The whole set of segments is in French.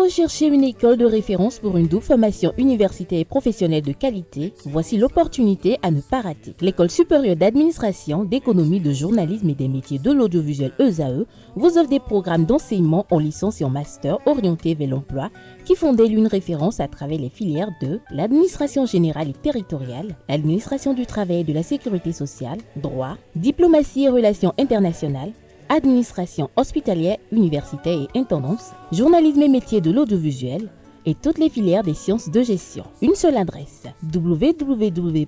recherchez une école de référence pour une double formation universitaire et professionnelle de qualité? Voici l'opportunité à ne pas rater. L'École supérieure d'administration, d'économie, de journalisme et des métiers de l'audiovisuel ESAE vous offre des programmes d'enseignement en licence et en master orientés vers l'emploi qui font d'elle une référence à travers les filières de l'administration générale et territoriale, l'administration du travail et de la sécurité sociale, droit, diplomatie et relations internationales, administration hospitalière, universitaire et intendance, journalisme et métiers de l'audiovisuel et toutes les filières des sciences de gestion. Une seule adresse, www.esae.bj.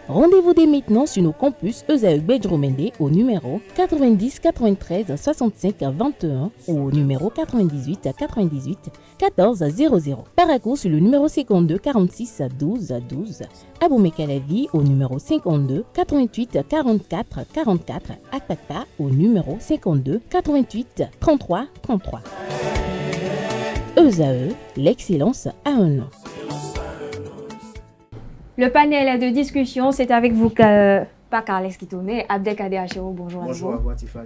Rendez-vous dès maintenant sur nos campus ESAE Bedjromende au numéro 90 93 65 21 ou au numéro 98 98 14 00. Paracourt sur le numéro 52 46 12 12. Aboumé-Calavi au numéro 52 88 44 44. Akpaka au numéro 52 88 33 33. ESAE, l'excellence a un nom. Le panel de discussion, c'est avec vous, pas Carles Kitone, Abdelkader Achero, bonjour à Bonjour nouveau. à vous, Atifa, à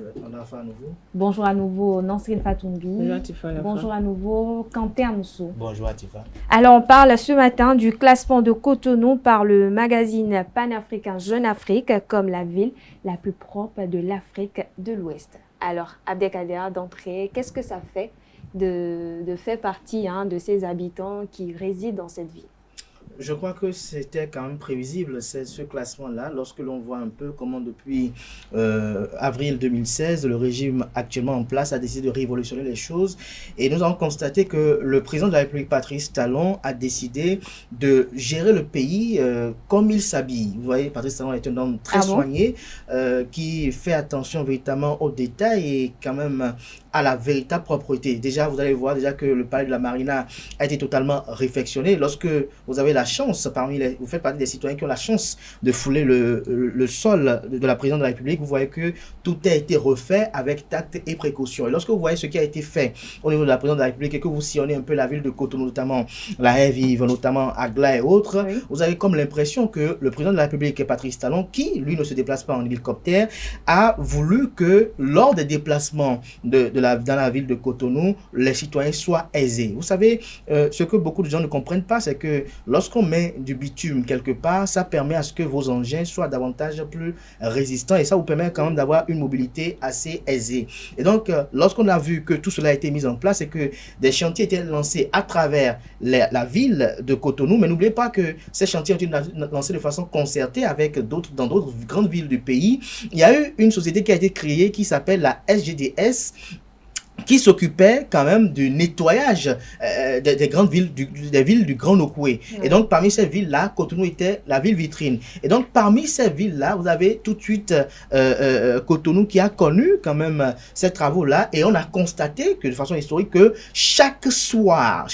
nouveau. Bonjour à nouveau, Nansrine Fatoumbi. Bonjour Atifa. Bonjour à nouveau, Quentin Moussou. Bonjour Atifa. Alors, on parle ce matin du classement de Cotonou par le magazine panafricain Jeune Afrique comme la ville la plus propre de l'Afrique de l'Ouest. Alors, Abdelkader, d'entrée, qu'est-ce que ça fait de faire partie de ces habitants qui résident dans cette ville? Je crois que c'était quand même prévisible, ce classement-là, lorsque l'on voit un peu comment depuis avril 2016, le régime actuellement en place a décidé de révolutionner les choses. Et nous avons constaté que le président de la République, Patrice Talon, a décidé de gérer le pays comme il s'habille. Vous voyez, Patrice Talon est un homme très soigné, qui fait attention véritablement aux détails et quand même à la véritable propreté. Déjà, vous allez voir déjà que le palais de la Marina a été totalement réfectionné. Lorsque vous avez la chance, vous faites partie des citoyens qui ont la chance de fouler le sol de la présidence de la République, vous voyez que tout a été refait avec tact et précaution. Et lorsque vous voyez ce qui a été fait au niveau de la présidence de la République et que vous sillonnez un peu la ville de Cotonou, notamment la Haie-Vive, notamment Agla et autres, vous avez comme l'impression que le président de la République, Patrice Talon, qui lui ne se déplace pas en hélicoptère, a voulu que lors des déplacements dans la ville de Cotonou, les citoyens soient aisés. Vous savez, ce que beaucoup de gens ne comprennent pas, c'est que lorsqu'on met du bitume quelque part, ça permet à ce que vos engins soient davantage plus résistants et ça vous permet quand même d'avoir une mobilité assez aisée. Et donc, lorsqu'on a vu que tout cela a été mis en place et que des chantiers étaient lancés à travers la ville de Cotonou, mais n'oubliez pas que ces chantiers ont été lancés de façon concertée avec dans d'autres grandes villes du pays. Il y a eu une société qui a été créée qui s'appelle la SGDS, qui s'occupait quand même du nettoyage des grandes villes, des villes du Grand Nokoué. Et donc, parmi ces villes-là, Cotonou était la ville vitrine. Et donc, parmi ces villes-là, vous avez tout de suite Cotonou qui a connu quand même ces travaux-là. Et on a constaté que de façon historique, que chaque soir,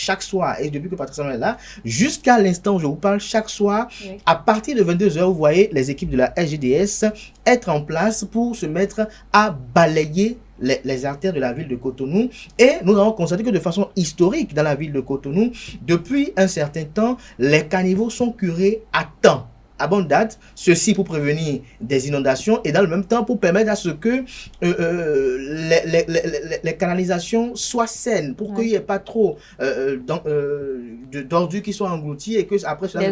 et depuis que Patrice Talon est là, jusqu'à l'instant où je vous parle, chaque soir, à partir de 22 h, vous voyez les équipes de la SGDS être en place pour se mettre à balayer les artères de la ville de Cotonou. Et nous avons constaté que de façon historique dans la ville de Cotonou, depuis un certain temps, les caniveaux sont curés à temps, à bonne date, ceci pour prévenir des inondations et dans le même temps pour permettre à ce que les canalisations soient saines, pour qu'il n'y ait pas trop d'ordures qui soient englouties et que après cela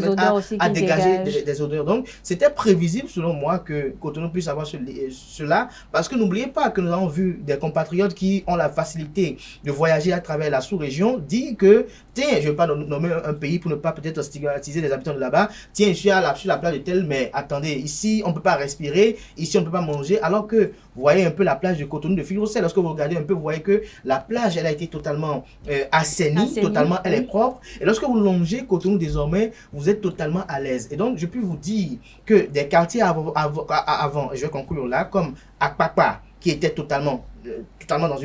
à dégager des odeurs. Donc c'était prévisible selon moi que Cotonou puisse avoir cela, parce que n'oubliez pas que nous avons vu des compatriotes qui ont la facilité de voyager à travers la sous-région dire que tiens, je ne vais pas nommer un pays pour ne pas peut-être stigmatiser les habitants de là-bas, tiens, je suis sur la plage de tel, mais attendez, ici on ne peut pas respirer, ici on ne peut pas manger, alors que vous voyez un peu la plage de Cotonou de Fibrocel, lorsque vous regardez un peu, vous voyez que la plage elle a été totalement assainie, totalement elle est propre, et lorsque vous longez Cotonou désormais, vous êtes totalement à l'aise. Et donc je peux vous dire que des quartiers avant, et je vais conclure là, comme Akpakpa, qui était totalement dans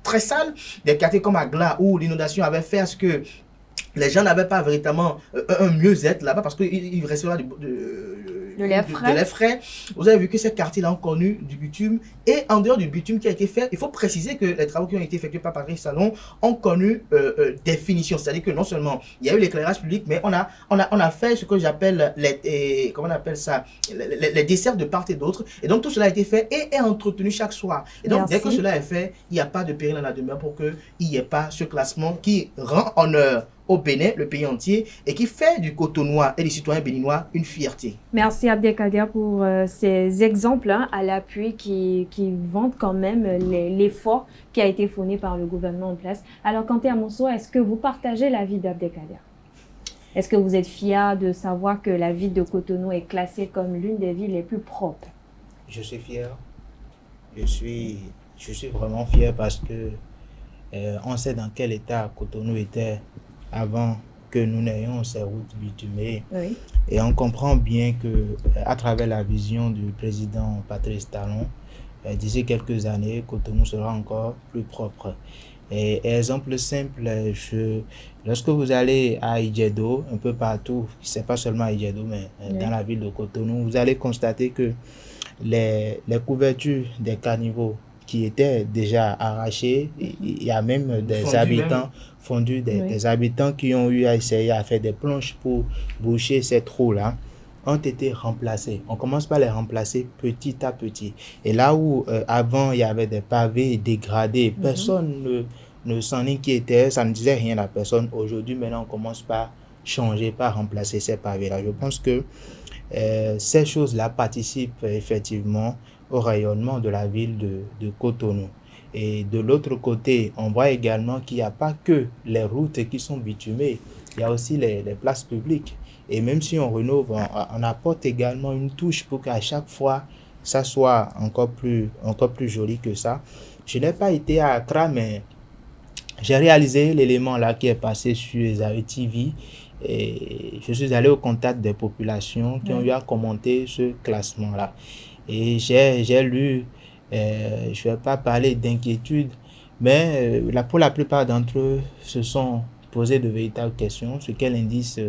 très sale, des quartiers comme Agla où l'inondation avait fait à ce que les gens n'avaient pas véritablement un mieux-être là-bas parce qu'il restait là lait frais. Vous avez vu que ces quartiers-là ont connu du bitume. Et en dehors du bitume qui a été fait, il faut préciser que les travaux qui ont été effectués par Patrice Talon ont connu des finitions. C'est-à-dire que non seulement il y a eu l'éclairage public, mais on a fait ce que j'appelle les desserts de part et d'autre. Et donc tout cela a été fait et est entretenu chaque soir. Et donc dès que cela est fait, il n'y a pas de péril dans la demeure pour qu'il n'y ait pas ce classement qui rend honneur au Bénin, le pays entier, et qui fait du Cotonois et des citoyens béninois une fierté. Merci Abdelkader pour ces exemples à l'appui qui vantent quand même l'effort qui a été fourni par le gouvernement en place. Alors, Kanté Amonso, est-ce que vous partagez l'avis d'Abdelkader? Est-ce que vous êtes fier de savoir que la ville de Cotonou est classée comme l'une des villes les plus propres? Je suis fier. Je suis vraiment fier parce que on sait dans quel état Cotonou était avant que nous n'ayons ces routes bitumées. Oui. Et on comprend bien que à travers la vision du président Patrice Talon, d'ici quelques années, Cotonou sera encore plus propre. Et exemple simple, lorsque vous allez à Idjedo, un peu partout, c'est pas seulement à Idjedo, mais dans la ville de Cotonou, vous allez constater que les couvertures des caniveaux qui étaient déjà arrachées, il y a même des habitants fondus, des habitants qui ont eu à essayer à faire des planches pour boucher ces trous-là, ont été remplacés. On commence par les remplacer petit à petit. Et là où avant il y avait des pavés dégradés, personne ne s'en inquiétait, ça ne disait rien à personne. Aujourd'hui, maintenant, on commence par changer, par remplacer ces pavés-là. Je pense que ces choses-là participent effectivement au rayonnement de la ville de Cotonou. Et de l'autre côté, on voit également qu'il n'y a pas que les routes qui sont bitumées, il y a aussi les places publiques. Et même si on rénove, on apporte également une touche pour qu'à chaque fois, ça soit encore plus joli que ça. Je n'ai pas été à Accra, mais j'ai réalisé l'élément là qui est passé sur Zaï TV. Et je suis allé au contact des populations qui ont eu à commenter ce classement-là. Et j'ai lu, je ne vais pas parler d'inquiétude, mais pour la plupart d'entre eux se sont posé de véritables questions sur quel indice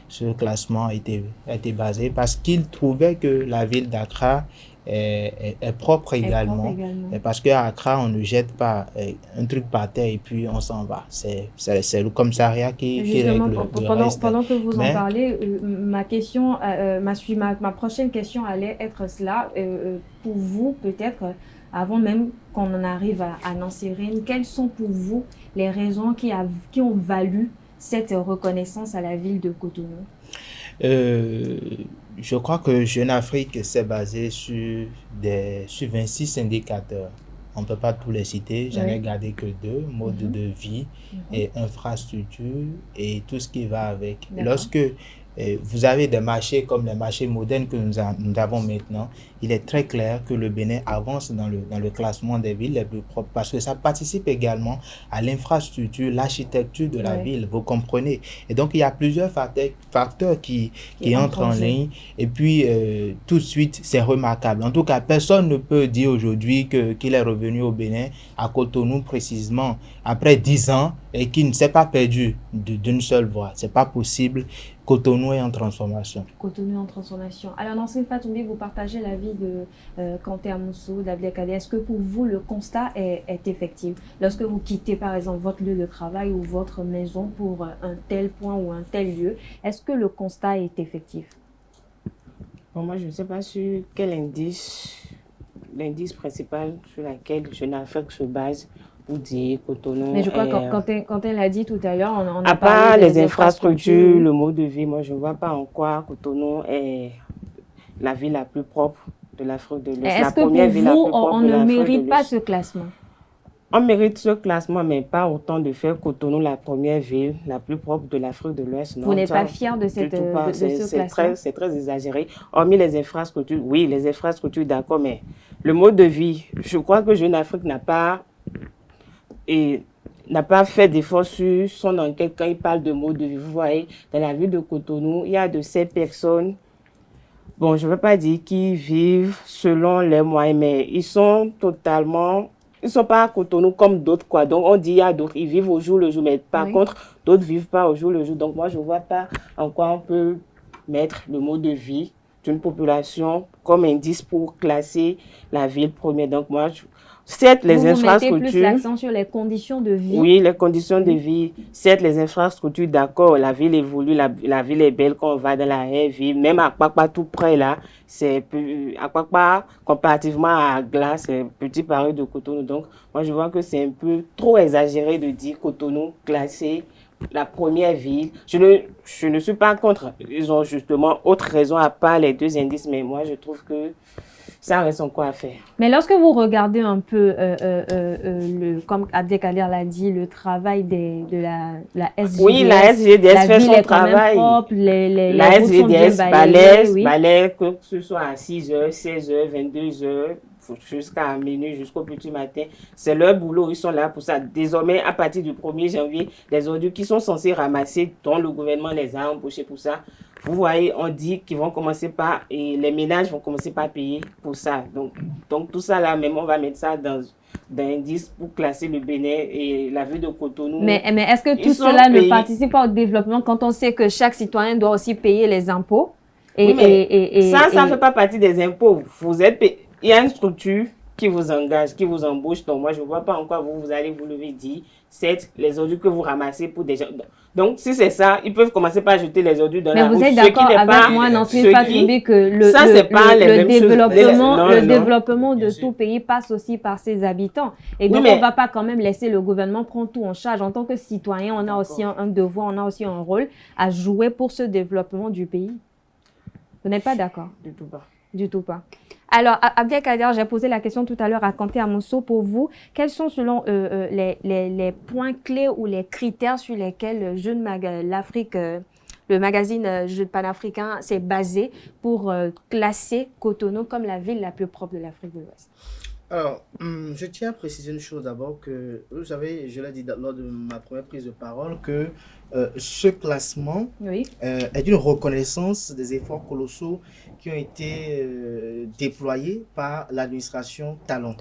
ce classement a été basé, parce qu'ils trouvaient que la ville d'Accra est propre également. Et parce qu'à Accra, on ne jette pas un truc par terre et puis on s'en va. C'est le commissariat qui règle le reste. Pendant que vous en parlez, ma prochaine question allait être cela. Pour vous, peut-être, avant même qu'on en arrive à Nansérine, quelles sont pour vous les raisons qui ont valu cette reconnaissance à la ville de Cotonou? Je crois que Jeune Afrique s'est basé sur 26 indicateurs. On ne peut pas tous les citer, j'en ai gardé que 2, mode de vie et infrastructure et tout ce qui va avec. Lorsque vous avez des marchés comme les marchés modernes que nous avons maintenant, il est très clair que le Bénin avance dans le classement des villes les plus propres parce que ça participe également à l'infrastructure, l'architecture de la ville, vous comprenez. Et donc, il y a plusieurs facteurs qui entrent en ligne et puis tout de suite, c'est remarquable. En tout cas, personne ne peut dire aujourd'hui qu'il est revenu au Bénin, à Cotonou précisément, après 10 ans et qu'il ne s'est pas perdu d'une seule voie. C'est pas possible. Cotonou est en transformation. Cotonou en transformation. Alors, Nansérine Fatoumbi, vous partagez l'avis de Kanté Amonso, d'Abdelkader. Est-ce que pour vous, le constat est effectif? Lorsque vous quittez, par exemple, votre lieu de travail ou votre maison pour un tel point ou un tel lieu, est-ce que le constat est effectif? Bon, moi, je ne sais pas sur quel l'indice principal sur lequel Jeune Afrique se base. Pour dire Cotonou. Mais je crois que quand elle a dit tout à l'heure, on a à part les infrastructures, le mode de vie, moi je ne vois pas en quoi Cotonou est la ville la plus propre de l'Afrique de l'Ouest. Est-ce que pour vous, on ne mérite pas ce classement? On mérite ce classement, mais pas autant de faire Cotonou la première ville la plus propre de l'Afrique de l'Ouest. Vous n'êtes pas fier de ce classement? C'est très exagéré. Hormis les infrastructures, oui, les infrastructures, d'accord, mais le mode de vie, je crois que Jeune Afrique n'a pas fait d'efforts sur son enquête quand il parle de mode de vie. Vous voyez, dans la ville de Cotonou, il y a de ces personnes, bon, je ne veux pas dire qu'ils vivent selon les moyens, mais ils sont pas à Cotonou comme d'autres, quoi. Donc, on dit, il y a d'autres, ils vivent au jour le jour, mais par contre, d'autres ne vivent pas au jour le jour. Donc, moi, je ne vois pas en quoi on peut mettre le mode de vie d'une population comme indice pour classer la ville première. Donc moi, certes, les infrastructures... Vous mettez plus l'accent sur les conditions de vie. Oui, les conditions de vie. Certes, les infrastructures, d'accord, la ville évolue, la ville est belle quand on va dans la ville. Même à Kpakpa, tout près là, à Kpakpa, comparativement à Glace, c'est petit Paris de Cotonou. Donc, moi, je vois que c'est un peu trop exagéré de dire Cotonou classé la première ville. Je ne suis pas contre. Ils ont justement autre raison à part les deux indices, mais moi, je trouve que ça reste encore à faire. Mais lorsque vous regardez un peu, comme Abdelkader l'a dit, le travail de la SGDS. Oui, la SGDS fait son travail. Propre, la SGDS balaye, que ce soit à 6h, 16h, 22h, jusqu'à minuit, jusqu'au petit matin. C'est leur boulot, ils sont là pour ça. Désormais, à partir du 1er janvier, les ordures qui sont censés ramasser, dont le gouvernement les a embauchés pour ça, vous voyez, on dit qu'ils vont commencer par, et les ménages vont commencer par payer pour ça. Donc tout ça là, même on va mettre ça dans indice pour classer le Bénin et la ville de Cotonou. Mais est-ce que tout cela ne participe pas au développement quand on sait que chaque citoyen doit aussi payer les impôts? Ça ne fait pas partie des impôts. Il y a une structure qui vous engage, qui vous embauche. Donc moi, je ne vois pas en quoi vous allez vous lever dire, c'est les ordures que vous ramassez pour des gens. Donc, si c'est ça, ils peuvent commencer par jeter les ordures dans la route. Mais vous êtes d'accord avec moi, Nansouil Fatumbi, que le développement de tout pays passe aussi par ses habitants. Et donc, on ne va pas quand même laisser le gouvernement prendre tout en charge. En tant que citoyen, on a aussi un devoir, on a aussi un rôle à jouer pour ce développement du pays. Vous n'êtes pas d'accord? Du tout pas. Du tout pas. Alors, Abdelkader, j'ai posé la question tout à l'heure à Kanté Amosso. Pour vous, quels sont selon les points clés ou les critères sur lesquels le magazine Jeune panafricain s'est basé pour classer Cotonou comme la ville la plus propre de l'Afrique de l'Ouest? Alors, je tiens à préciser une chose d'abord que, vous savez, je l'ai dit lors de ma première prise de parole, que ce classement est une reconnaissance des efforts colossaux qui ont été déployés par l'administration Talon.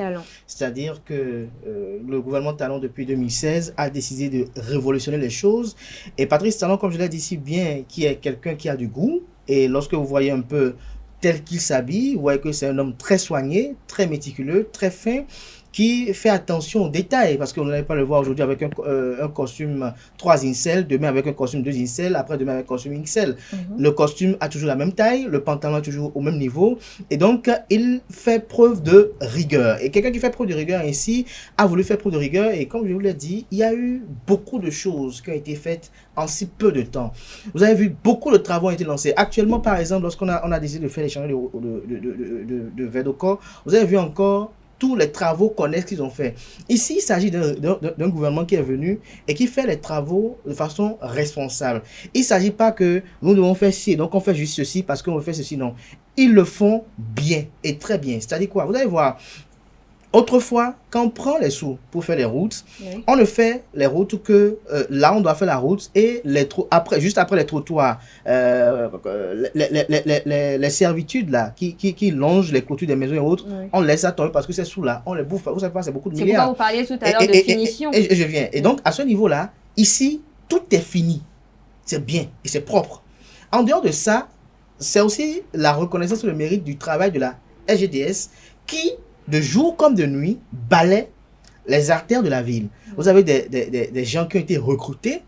C'est-à-dire que le gouvernement Talon, depuis 2016, a décidé de révolutionner les choses. Et Patrice Talon, comme je l'ai dit si bien, qui est quelqu'un qui a du goût, et lorsque vous voyez un peu tel qu'il s'habille, vous voyez que c'est un homme très soigné, très méticuleux, très fin, qui fait attention aux détails, parce qu'on n'allait pas le voir aujourd'hui avec un costume 3 incel, demain avec un costume 2 incel, après demain avec un costume XL. Le costume a toujours la même taille, le pantalon est toujours au même niveau, et donc il fait preuve de rigueur. Et quelqu'un qui fait preuve de rigueur ici a voulu faire preuve de rigueur, et comme je vous l'ai dit, il y a eu beaucoup de choses qui ont été faites en si peu de temps. Vous avez vu, beaucoup de travaux ont été lancés. Actuellement, par exemple, lorsqu'on a décidé de faire l'échange de verre de corps, vous avez vu encore tous les travaux connexes qu'ils ont fait. Ici, il s'agit d'un gouvernement qui est venu et qui fait les travaux de façon responsable. Il ne s'agit pas que nous devons faire ci, donc on fait juste ceci parce qu'on veut faire ceci, non. Ils le font bien et très bien. C'est-à-dire quoi? Vous allez voir, autrefois, quand on prend les sous pour faire les routes, on ne fait les routes que là, on doit faire la route et juste après les trottoirs, les servitudes là, qui longent les clôtures des maisons et autres, on laisse ça tomber parce que c'est sous là, on les bouffe. Vous savez pas, c'est beaucoup de milliards. C'est pourquoi vous parliez tout à l'heure de finition. Et je viens. Et donc, à ce niveau-là, ici, tout est fini. C'est bien et c'est propre. En dehors de ça, c'est aussi la reconnaissance et le mérite du travail de la SGDS qui, de jour comme de nuit, balaie les artères de la ville. Vous avez des gens qui ont été recrutés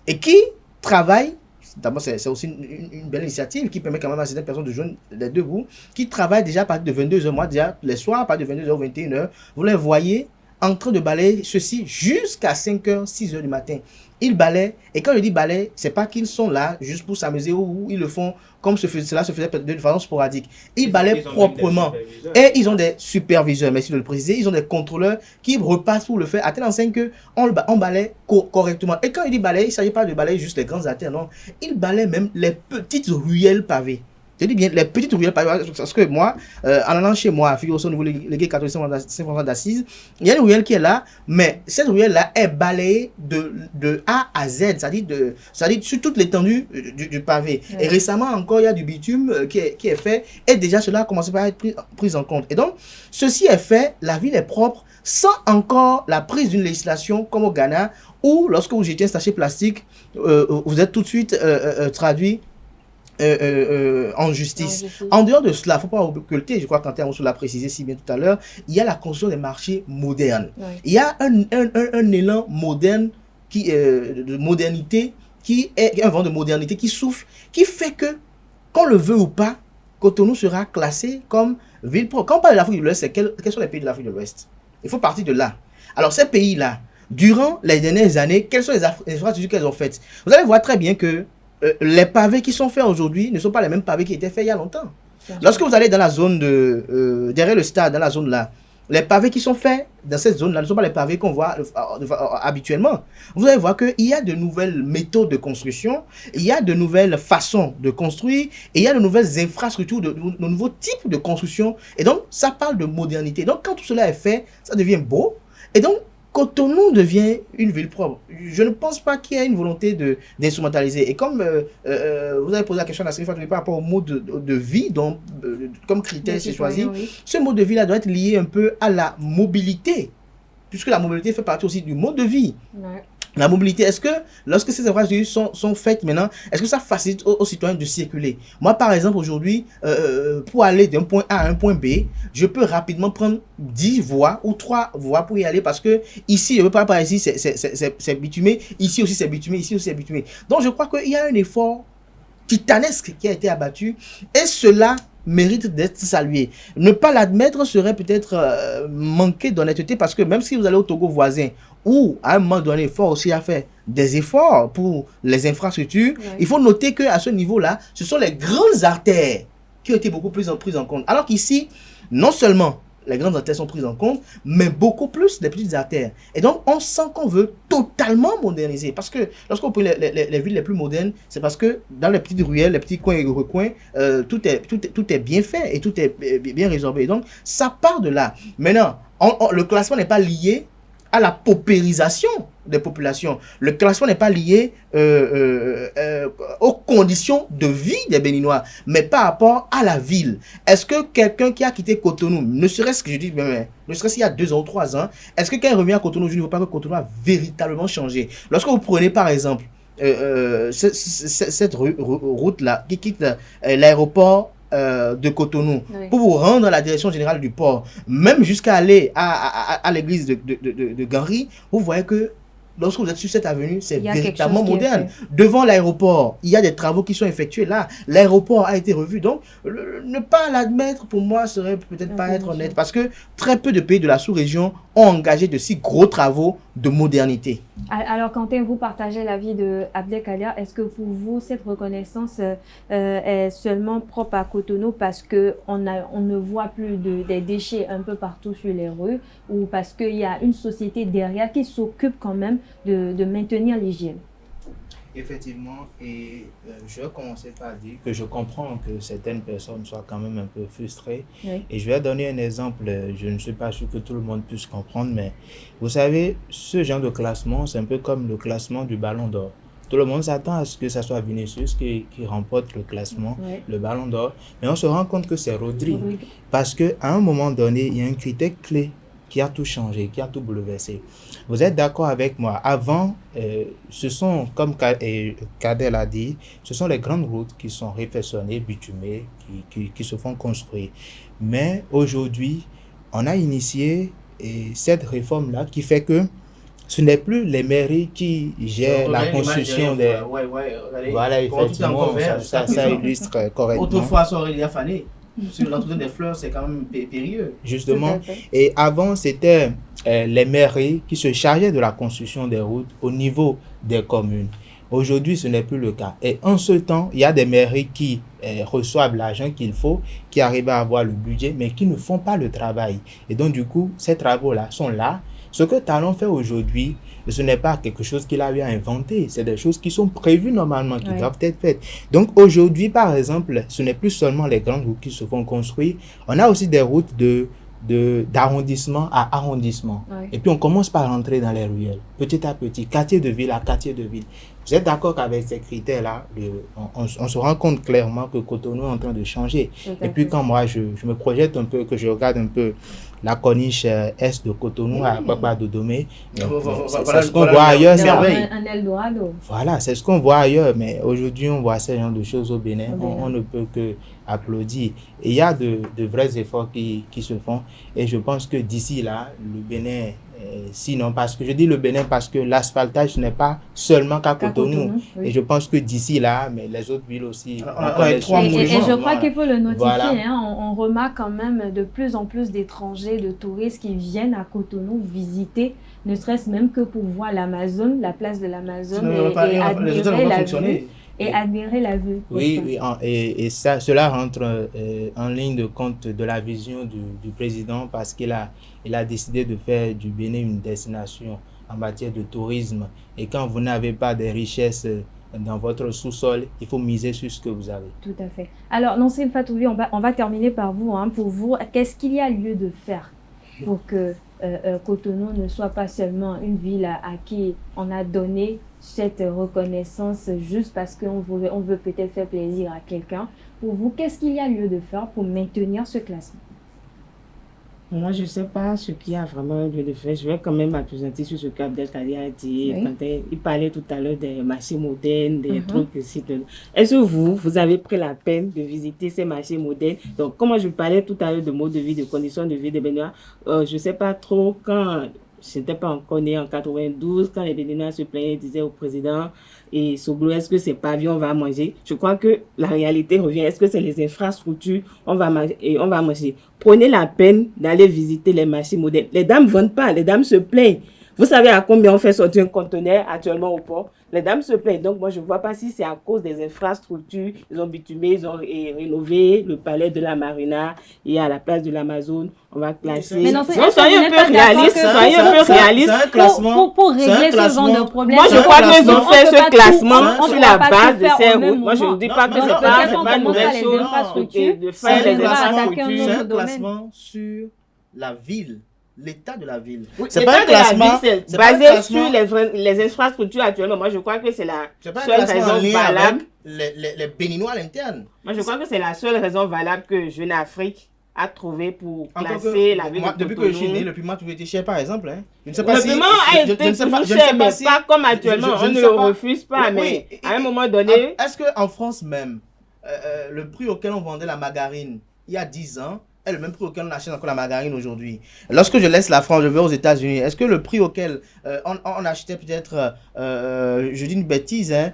et qui travaillent. D'abord, c'est aussi une belle initiative qui permet quand même à certaines personnes de joindre les deux bouts, qui travaillent déjà à partir de 22h. Moi, déjà, les soirs, à partir de 22h ou 21h, vous les voyez en train de balayer ceci jusqu'à 5h, 6h du matin. Ils balaient, et quand je dis balayer, c'est pas qu'ils sont là juste pour s'amuser ou ils le font comme cela se faisait de façon sporadique. Ils balaient proprement. Et ils ont des superviseurs, merci de le préciser, ils ont des contrôleurs qui repassent pour le faire à tel enseigne qu'on balaye correctement. Et quand il dit balayer, il ne s'agit pas de balayer juste les grandes artères, non. Ils balaient même les petites ruelles pavées. Je dis bien les petites ruelles pavées, parce que moi, en allant chez moi, figurez-vous au niveau de l'église catholique Saint-François d'Assise, il y a une ruelle qui est là, mais cette ruelle-là est balayée de A à Z, c'est-à-dire sur toute l'étendue du pavé. Et récemment encore, il y a du bitume qui est fait, et déjà cela a commencé à être pris en compte. Et donc, ceci est fait, la ville est propre, sans encore la prise d'une législation comme au Ghana, où lorsque vous jetez un sachet plastique, vous êtes tout de suite traduit en justice. En dehors de cela, il ne faut pas occulter, je crois qu'Antoine Rousseau l'a précisé si bien tout à l'heure, il y a la construction des marchés modernes. Oui. Il y a un élan moderne, de modernité, qui est un vent de modernité qui souffle, qui fait que, qu'on le veut ou pas, Cotonou sera classé comme ville propre. Quand on parle de l'Afrique de l'Ouest, quels sont les pays de l'Afrique de l'Ouest? Il faut partir de là. Alors, ces pays-là, durant les dernières années, quelles sont les infrastructures qu'elles ont faites? Vous allez voir très bien que les pavés qui sont faits aujourd'hui ne sont pas les mêmes pavés qui étaient faits il y a longtemps. Lorsque vous allez dans la zone derrière le stade, dans la zone là, les pavés qui sont faits dans cette zone-là ne sont pas les pavés qu'on voit habituellement. Vous allez voir qu'il y a de nouvelles méthodes de construction, il y a de nouvelles façons de construire, et il y a de nouvelles infrastructures, de nouveaux types de construction. Et donc, ça parle de modernité. Donc, quand tout cela est fait, ça devient beau. Et donc, Cotonou devient une ville propre. Je ne pense pas qu'il y ait une volonté d'instrumentaliser. Et comme vous avez posé la question à la fois par rapport au mode de vie, donc, comme critère c'est choisi, oui. Ce mode de vie-là doit être lié un peu à la mobilité, puisque la mobilité fait partie aussi du mode de vie. Ouais. La mobilité, est-ce que, lorsque ces infrastructures sont faites maintenant, est-ce que ça facilite aux citoyens de circuler? Moi, par exemple, aujourd'hui, pour aller d'un point A à un point B, je peux rapidement prendre 10 voies ou 3 voies pour y aller parce que ici, je ne veux pas par ici, c'est bitumé, ici aussi c'est bitumé, ici aussi c'est bitumé. Donc, je crois qu'il y a un effort titanesque qui a été abattu et cela mérite d'être salué. Ne pas l'admettre serait peut-être manquer d'honnêteté parce que même si vous allez au Togo voisin, où à un moment donné, il faut aussi faire des efforts pour les infrastructures, oui. Il faut noter qu'à ce niveau-là, ce sont les grandes artères qui ont été beaucoup plus prises en compte. Alors qu'ici, non seulement les grandes artères sont prises en compte, mais beaucoup plus les petites artères. Et donc, on sent qu'on veut totalement moderniser. Parce que lorsqu'on prend les villes les plus modernes, c'est parce que dans les petites ruelles, les petits coins et recoins, tout est bien fait et tout est bien résorbé. Donc, ça part de là. Maintenant, le classement n'est pas lié à la paupérisation des populations. Le classement n'est pas lié aux conditions de vie des Béninois, mais par rapport à la ville. Est-ce que quelqu'un qui a quitté Cotonou, ne serait-ce que je dis, ne serait-ce qu'il y a 2 ans ou 3 ans, est-ce que quand il revient à Cotonou, je ne veux pas que Cotonou a véritablement changé? Lorsque vous prenez par exemple cette route-là qui quitte l'aéroport de Cotonou, oui. Pour vous rendre à la direction générale du port, même jusqu'à aller à l'église de Gary, vous voyez que lorsque vous êtes sur cette avenue, c'est véritablement moderne. Devant l'aéroport, il y a des travaux qui sont effectués là. L'aéroport a été revu. Donc, ne pas l'admettre, pour moi, serait peut-être pas être honnête. Parce que très peu de pays de la sous-région ont engagé de si gros travaux de modernité. Alors, Quentin, vous partagez l'avis de Abdelkader. Est-ce que pour vous, cette reconnaissance est seulement propre à Cotonou parce qu'on ne voit plus des déchets un peu partout sur les rues ou parce qu'il y a une société derrière qui s'occupe quand même de maintenir l'hygiène? Effectivement, et je vais commencer par dire que je comprends que certaines personnes soient quand même un peu frustrées. Oui. Et je vais donner un exemple, je ne suis pas sûr que tout le monde puisse comprendre, mais vous savez, ce genre de classement, c'est un peu comme le classement du Ballon d'Or. Tout le monde s'attend à ce que ça soit Vinicius qui remporte le classement, oui. Le Ballon d'Or, mais on se rend compte que c'est Rodri. Oui. Parce qu'à un moment donné, il y a un critère clé qui a tout changé, qui a tout bouleversé. Vous êtes d'accord avec moi? Avant, ce sont, comme Kader l'a dit, ce sont les grandes routes qui sont réfectionnées, bitumées, qui se font construire. Mais aujourd'hui, on a initié cette réforme-là qui fait que ce n'est plus les mairies qui gèrent la construction des... Voilà, effectivement, ça illustre correctement. Autrefois, ça aurait déjà fallu. Sur l'entretien des fleurs, c'est quand même périlleux. Justement. Et avant, c'était les mairies qui se chargeaient de la construction des routes au niveau des communes. Aujourd'hui, ce n'est plus le cas. Et en ce temps, il y a des mairies qui reçoivent l'argent qu'il faut, qui arrivent à avoir le budget, mais qui ne font pas le travail. Et donc, du coup, ces travaux-là sont là. Ce que Talon fait aujourd'hui, ce n'est pas quelque chose qu'il a eu à inventer. C'est des choses qui sont prévues normalement, qui doivent être faites. Donc aujourd'hui, par exemple, ce n'est plus seulement les grandes routes qui se font construire. On a aussi des routes d'arrondissement à arrondissement. Et puis on commence par rentrer dans les ruelles, petit à petit, quartier de ville à quartier de ville. Vous êtes d'accord qu'avec ces critères-là, on se rend compte clairement que Cotonou est en train de changer. Et puis quand moi, je me projette un peu, que je regarde un peu la corniche est de Cotonou à Papa Dodomé. C'est ce qu'on Voilà, voit ailleurs. c'est un Eldorado. Voilà, c'est ce qu'on voit ailleurs, mais aujourd'hui on voit ce genre de choses au Bénin, on ne peut que applaudir. Et il y a de vrais efforts qui se font, et je pense que d'ici là, le Bénin, sinon, parce que je dis le Bénin parce que l'asphaltage n'est pas seulement qu'à Cotonou, oui. Et je pense que d'ici là, mais les autres villes aussi. Et je crois qu'il faut le notifier, hein, on remarque quand même de plus en plus d'étrangers, de touristes qui viennent à Cotonou visiter, ne serait-ce même que pour voir l'Amazon, la place de l'Amazon, et admirer la vue. Oui, et ça, cela rentre en ligne de compte de la vision du président, parce qu'il a décidé de faire du Bénin une destination en matière de tourisme. Et quand vous n'avez pas de richesses dans votre sous-sol, il faut miser sur ce que vous avez. Tout à fait. Alors, Nancine Fatouvi, on va terminer par vous. Hein. Pour vous, qu'est-ce qu'il y a lieu de faire pour que Cotonou ne soit pas seulement une ville à qui on a donné cette reconnaissance juste parce qu'on veut peut-être faire plaisir à quelqu'un? Pour vous, qu'est-ce qu'il y a lieu de faire pour maintenir ce classement? Moi, je ne sais pas ce qu'il y a vraiment lieu de faire. Je vais quand même m'appesantir sur ce qu'Abdelkader a dit. Oui. Quand il parlait tout à l'heure des marchés modernes, des trucs ici. Est-ce que vous avez pris la peine de visiter ces marchés modernes? Donc, comme je parlais tout à l'heure de mode de vie, de conditions de vie des Béninois, je ne sais pas trop quand... Je n'étais pas encore né en 92, quand les Béninois se plaignaient, ils disaient au président et Soglo, est-ce que c'est pavillon, on va manger? Je crois que la réalité revient. Est-ce que c'est les infrastructures, on va manger? Prenez la peine d'aller visiter les marchés modernes. Les dames ne vendent pas, les dames se plaignent. Vous savez à combien on fait sortir un conteneur actuellement au port? Les dames se plaignent. Donc, moi, je ne vois pas si c'est à cause des infrastructures. Ils ont bitumé, ils ont rénové le palais de la Marina et à la place de l'Amazon, on va classer. Mais non, soyez un peu réaliste. Soyez un peu réaliste. Pour régler ce genre de problème. Moi, je crois qu'ils ont fait ce classement sur la base de ces routes. Moi, je ne dis pas que ce n'est pas une nouvelle chose de faire les infrastructures. C'est un classement sur la ville. L'état de la ville. Oui, c'est pas un classement basé sur les infrastructures actuellement. Moi, je crois que c'est la seule raison valable. Les Béninois à l'interne. Moi, je crois que c'est la seule raison valable que Jeune Afrique a trouvé pour classer la ville de Cotonou. Depuis que je suis né, le piment a toujours été cher, par exemple. Hein. Je ne sais pas si... Le piment a été toujours cher, mais pas comme actuellement. On ne le refuse pas, mais à un moment donné... Est-ce qu'en France même, le prix auquel on vendait la margarine il y a 10 ans, est le même prix auquel on achète encore la margarine aujourd'hui? Lorsque je laisse la France, je vais aux États-Unis. Est-ce que le prix auquel on achetait peut-être, je dis une bêtise, hein,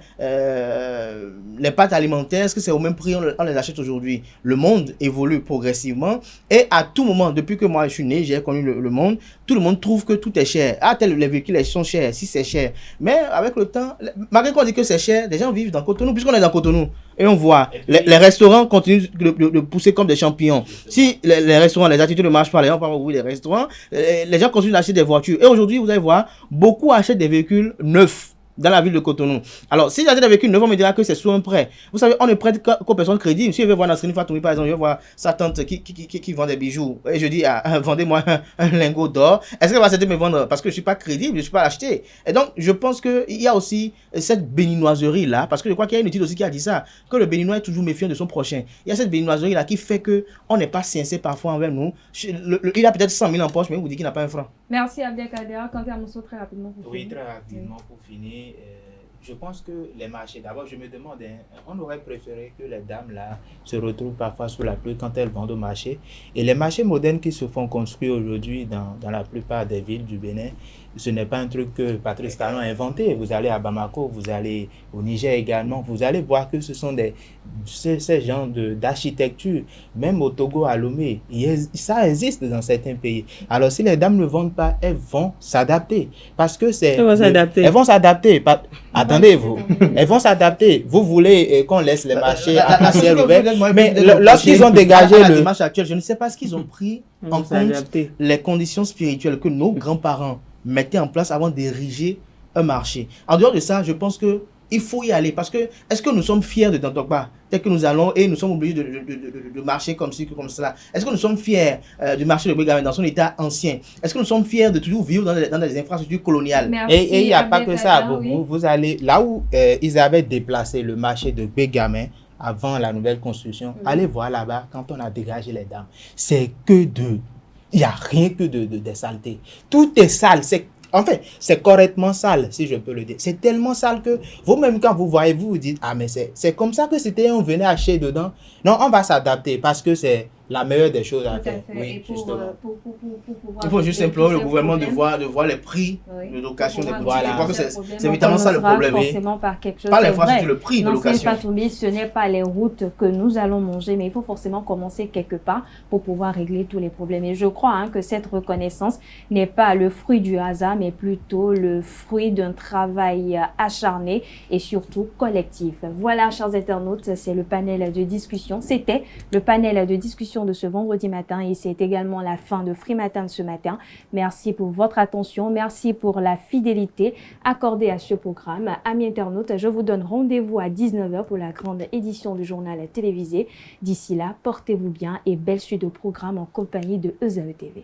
les pâtes alimentaires, est-ce que c'est au même prix on les achète aujourd'hui? Le monde évolue progressivement et à tout moment, depuis que moi je suis né, j'ai connu le monde, tout le monde trouve que tout est cher. Ah, les véhicules sont chers, si c'est cher. Mais avec le temps, malgré qu'on dit que c'est cher, des gens vivent dans Cotonou, puisqu'on est dans Cotonou. Et on voit, les restaurants continuent de pousser comme des champignons. Si les restaurants, les attitudes ne marchent pas, les gens parlent ouvrir les restaurants, les gens continuent d'acheter des voitures. Et aujourd'hui, vous allez voir, beaucoup achètent des véhicules neufs dans la ville de Cotonou. Alors, si j'achète des véhicules neufs, on me dira que c'est sous un prêt. Vous savez, on ne prête qu'aux personnes crédibles. Si je vais voir Nasrine Fatoumi, par exemple, je vais voir sa tante qui vend des bijoux. Et je dis, vendez-moi un lingot d'or. Est-ce qu'elle va accepter de me vendre? Parce que je ne suis pas crédible, je ne suis pas l'acheter. Et donc, je pense qu'il y a aussi cette béninoiserie-là, parce que je crois qu'il y a une étude aussi qui a dit ça, que le béninois est toujours méfiant de son prochain. Il y a cette béninoiserie-là qui fait qu'on n'est pas sincère parfois envers nous. Il a peut-être 100 000 en poche, mais il vous dit qu'il n'a pas un franc. Merci Abdelkader. Quentin Amosso, très rapidement pour finir. Oui, très rapidement pour finir. Je pense que les marchés, d'abord je me demande, on aurait préféré que les dames là se retrouvent parfois sous la pluie quand elles vendent au marché. Et les marchés modernes qui se font construire aujourd'hui dans la plupart des villes du Bénin, ce n'est pas un truc que Patrice Talon a inventé. Vous allez à Bamako, vous allez au Niger également, vous allez voir que ce sont ces genres d'architecture. Même au Togo, à Lomé, ça existe dans certains pays. Alors si les dames ne vendent pas, elles vont s'adapter. Parce que elles vont s'adapter. Elles vont s'adapter. Attendez-vous. Elles vont s'adapter. Vous voulez qu'on laisse les marchés à ciel ouvert. Mais lorsqu'ils ont dégagé la démarche actuelle, je ne sais pas ce qu'ils ont pris en compte les conditions spirituelles que nos grands-parents mettaient en place avant d'ériger un marché. En dehors de ça, je pense que il faut y aller parce que est-ce que nous sommes fiers de Dantokba tel que nous allons et nous sommes obligés de marcher comme ci, comme cela? Est-ce que nous sommes fiers du marché de Bégamé dans son état ancien? Est-ce que nous sommes fiers de toujours vivre dans des infrastructures coloniales? Et il n'y a pas que ça. Vous allez là où ils avaient déplacé le marché de Bégamé avant la nouvelle construction. Allez voir là-bas quand on a dégagé les dames. C'est que il n'y a rien que de saleté. Tout est sale. C'est correctement sale, si je peux le dire. C'est tellement sale que vous-même, quand vous voyez, vous vous dites, ah, mais c'est comme ça que c'était, on venait acheter dedans. Non, on va s'adapter parce que c'est la meilleure des choses à faire. Oui, et pour justement. pouvoir Il faut juste régler implorer tous le ces gouvernement problèmes, de voir les prix de location des pour boutiques. Voilà. Je crois que ces c'est problèmes, évidemment ça le commencera problème. forcément par quelque chose. Pas C'est l'infrastructure, vrai. le prix de Non, location. Fatoumi, ce n'est pas les routes que nous allons manger, mais il faut forcément commencer quelque part pour pouvoir régler tous les problèmes. Et je crois que cette reconnaissance n'est pas le fruit du hasard, mais plutôt le fruit d'un travail acharné et surtout collectif. Voilà, chers internautes, c'est le panel de discussion. C'était le panel de discussion de ce vendredi matin et c'est également la fin de Free Matin de ce matin. Merci pour votre attention, merci pour la fidélité accordée à ce programme. Amis internautes, je vous donne rendez-vous à 19h pour la grande édition du journal télévisé. D'ici là, portez-vous bien et belle suite de programmes en compagnie de EZAE TV.